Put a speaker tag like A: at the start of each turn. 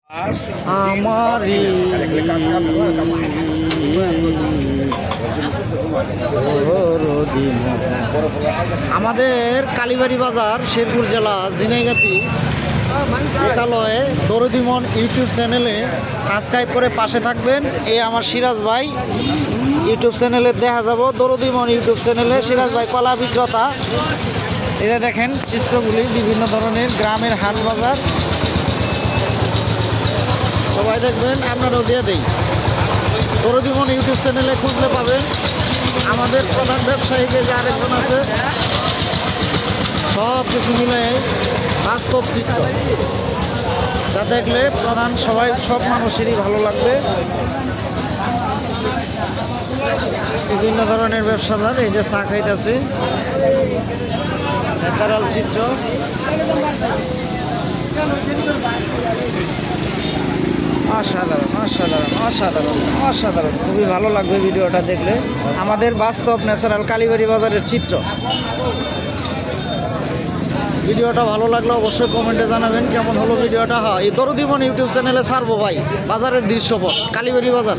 A: আমারি আমাদের কালীবাড়ি বাজার শেরপুর জেলা ঝিনাইগাতি লোকালয়ে দরদিমন ইউটিউব চ্যানেলে সাবস্ক্রাইব করে পাশে থাকবেন। এই আমার সিরাজ ভাই ইউটিউব চ্যানেলে দেখা যাব। দরদিমন ইউটিউব চ্যানেলে সিরাজ ভাই কলা বিক্রেতা। এটা দেখেন চিত্রগুলি বিভিন্ন ধরনের গ্রামের হাট বাজার সবাই দেখবেন, আপনারাও দিয়ে দেই। দরদিমন ইউটিউব চ্যানেলে খুঁজলে পাবেন। আমাদের প্রধান ব্যবসায়ীকে যে আরেকজন আছে, সব কিছু মিলে বাস্তব চিত্র, যা দেখলে প্রধান সব মানুষেরই ভালো লাগবে। বিভিন্ন ধরনের ব্যবসাদার এই যে চা খাইতেছে, ন্যাচারাল চিত্র। অসাধারণ অসাধারণ অসাধারণ অসাধারণ, খুবই ভালো লাগবে ভিডিওটা দেখলে। আমাদের বাস্তব ন্যাচারাল কালীবাড়ি বাজারের চিত্র। ভিডিওটা ভালো লাগলে অবশ্যই কমেন্টে জানাবেন কেমন হলো ভিডিওটা। হয় এই দরদিমন ইউটিউব চ্যানেলে ছাড়বো ভাই বাজারের দৃশ্যপট, কালীবাড়ি বাজার।